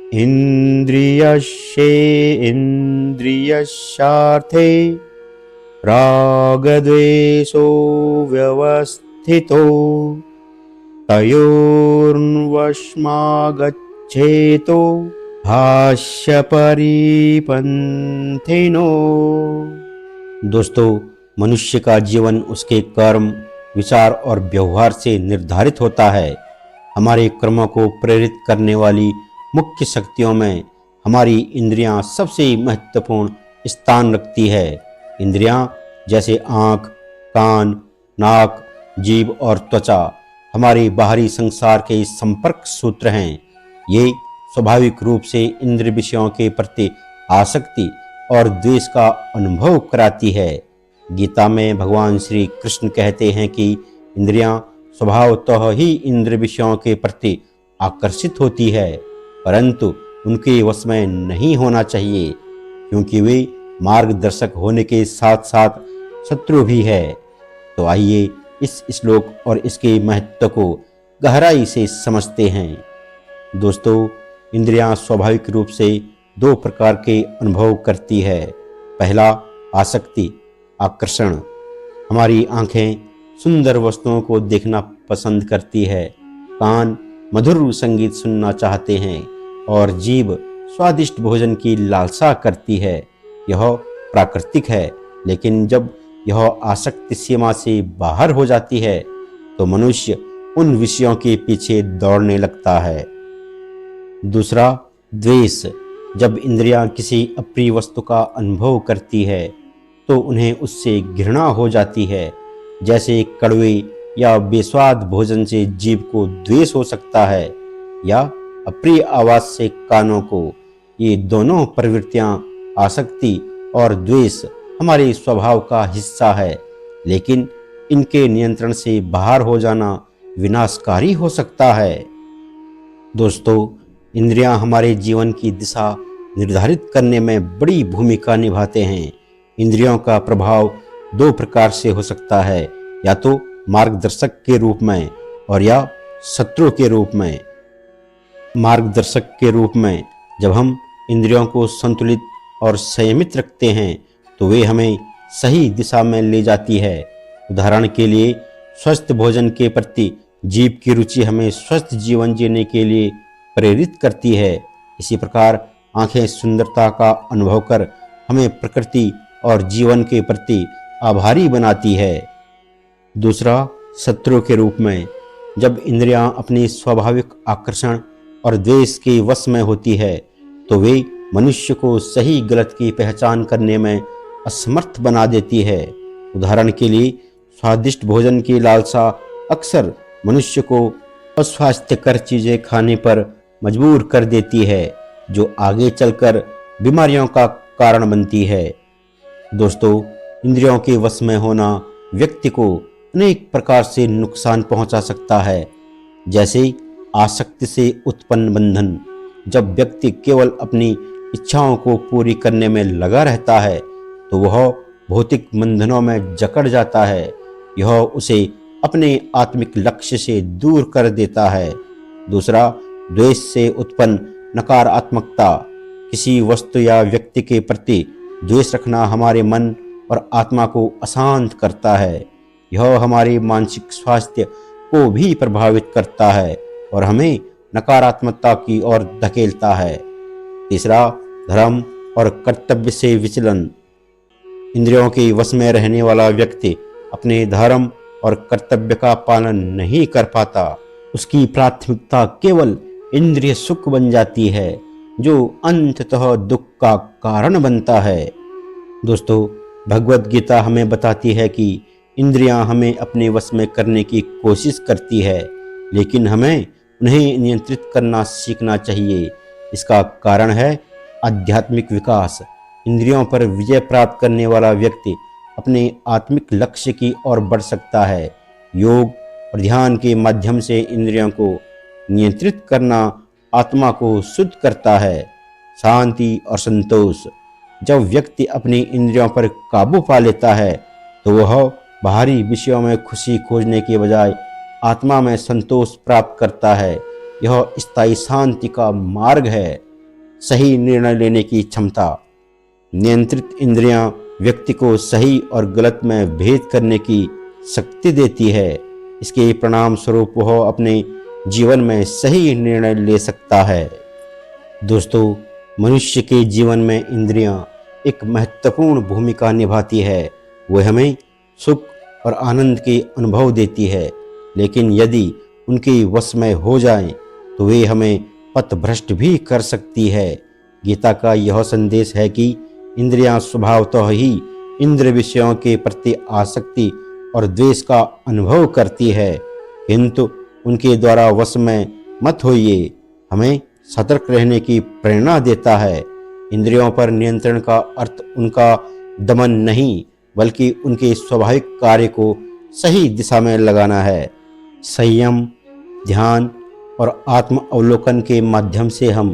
इन्द्रियस्येन्द्रियस्यार्थे रागद्वेषो व्यवस्थितो तयोर्वश्मागच्छेतो भाष्य परिपन्थिनो। दोस्तों, मनुष्य का जीवन उसके कर्म, विचार और व्यवहार से निर्धारित होता है। हमारे कर्मों को प्रेरित करने वाली मुख्य शक्तियों में हमारी इंद्रियां सबसे महत्वपूर्ण स्थान रखती है। इंद्रियां जैसे आँख, कान, नाक, जीभ और त्वचा हमारे बाहरी संसार के संपर्क सूत्र हैं। ये स्वाभाविक रूप से इंद्रिय विषयों के प्रति आसक्ति और द्वेष का अनुभव कराती है। गीता में भगवान श्री कृष्ण कहते हैं कि इंद्रियां स्वभावतः ही इंद्रिय विषयों के प्रति आकर्षित होती है, परंतु उनके वश में नहीं होना चाहिए, क्योंकि वे मार्गदर्शक होने के साथ साथ शत्रु भी है। तो आइए इस श्लोक और इसके महत्व को गहराई से समझते हैं। दोस्तों, इंद्रियां स्वाभाविक रूप से दो प्रकार के अनुभव करती है। पहला, आसक्ति, आकर्षण। हमारी आंखें सुंदर वस्तुओं को देखना पसंद करती है, कान मधुर संगीत सुनना चाहते हैं और जीभ स्वादिष्ट भोजन की लालसा करती है। यह प्राकृतिक है, लेकिन जब यह आसक्ति सीमा से बाहर हो जाती है तो मनुष्य उन विषयों के पीछे दौड़ने लगता है। दूसरा, द्वेष। जब इंद्रियां किसी अप्रिय वस्तु का अनुभव करती है तो उन्हें उससे घृणा हो जाती है। जैसे कड़वे या बेस्वाद भोजन से जीभ को द्वेष हो सकता है, या अप्रिय आवाज से कानों को। ये दोनों प्रवृत्तियां, आसक्ति और द्वेष, हमारे स्वभाव का हिस्सा है, लेकिन इनके नियंत्रण से बाहर हो जाना विनाशकारी हो सकता है। दोस्तों, इंद्रियां हमारे जीवन की दिशा निर्धारित करने में बड़ी भूमिका निभाते हैं। इंद्रियों का प्रभाव दो प्रकार से हो सकता है, या तो मार्गदर्शक के रूप में और या शत्रु के रूप में। मार्गदर्शक के रूप में जब हम इंद्रियों को संतुलित और संयमित रखते हैं तो वे हमें सही दिशा में ले जाती है। उदाहरण के लिए, स्वस्थ भोजन के प्रति जीभ की रुचि हमें स्वस्थ जीवन जीने के लिए प्रेरित करती है। इसी प्रकार आंखें सुंदरता का अनुभव कर हमें प्रकृति और जीवन के प्रति आभारी बनाती है। दूसरा, शत्रु के रूप में जब इंद्रियां अपनी स्वाभाविक आकर्षण और द्वेष के वश में होती है तो वे मनुष्य को सही गलत की पहचान करने में असमर्थ बना देती है। उदाहरण के लिए, स्वादिष्ट भोजन की लालसा अक्सर मनुष्य को अस्वास्थ्यकर चीजें खाने पर मजबूर कर देती है, जो आगे चलकर बीमारियों का कारण बनती है। दोस्तों, इंद्रियों के वश में होना व्यक्ति को अनेक प्रकार से नुकसान पहुंचा सकता है। जैसे आसक्ति से उत्पन्न बंधन। जब व्यक्ति केवल अपनी इच्छाओं को पूरी करने में लगा रहता है तो वह भौतिक बंधनों में जकड़ जाता है। यह उसे अपने आत्मिक लक्ष्य से दूर कर देता है। दूसरा, द्वेष से उत्पन्न नकारात्मकता। किसी वस्तु या व्यक्ति के प्रति द्वेष रखना हमारे मन और आत्मा को अशांत करता है। यह हमारे मानसिक स्वास्थ्य को भी प्रभावित करता है और हमें नकारात्मकता की ओर धकेलता है। तीसरा, धर्म और कर्तव्य से विचलन। इंद्रियों के वश में रहने वाला व्यक्ति अपने धर्म और कर्तव्य का पालन नहीं कर पाता। उसकी प्राथमिकता केवल इंद्रिय सुख बन जाती है, जो अंततः दुख का कारण बनता है। दोस्तों, भगवत गीता हमें बताती है कि इंद्रियां हमें अपने वश में करने की कोशिश करती है, लेकिन हमें उन्हें नियंत्रित करना सीखना चाहिए। इसका कारण है आध्यात्मिक विकास। इंद्रियों पर विजय प्राप्त करने वाला व्यक्ति अपने आत्मिक लक्ष्य की ओर बढ़ सकता है। योग और ध्यान के माध्यम से इंद्रियों को नियंत्रित करना आत्मा को शुद्ध करता है। शांति और संतोष। जब व्यक्ति अपनी इंद्रियों पर काबू पा लेता है तो वह बाहरी विषयों में खुशी खोजने के बजाय आत्मा में संतोष प्राप्त करता है। यह स्थायी शांति का मार्ग है। सही निर्णय लेने की क्षमता। नियंत्रित इंद्रियां व्यक्ति को सही और गलत में भेद करने की शक्ति देती है। इसके परिणाम स्वरूप वह अपने जीवन में सही निर्णय ले सकता है। दोस्तों, मनुष्य के जीवन में इंद्रियां एक महत्वपूर्ण भूमिका निभाती है। वह हमें सुख और आनंद के अनुभव देती है, लेकिन यदि उनके वश में हो जाएं, तो वे हमें पथभ्रष्ट भी कर सकती है। गीता का यह संदेश है कि इंद्रियां स्वभावतः ही इंद्रिय विषयों के प्रति आसक्ति और द्वेष का अनुभव करती है, किंतु उनके द्वारा वश में मत होइए हमें सतर्क रहने की प्रेरणा देता है। इंद्रियों पर नियंत्रण का अर्थ उनका दमन नहीं, बल्कि उनके स्वाभाविक कार्य को सही दिशा में लगाना है। संयम, ध्यान और आत्म अवलोकन के माध्यम से हम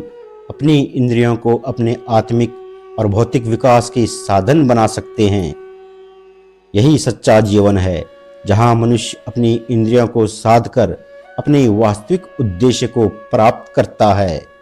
अपनी इंद्रियों को अपने आत्मिक और भौतिक विकास के साधन बना सकते हैं। यही सच्चा जीवन है, जहां मनुष्य अपनी इंद्रियों को साध कर अपने वास्तविक उद्देश्य को प्राप्त करता है।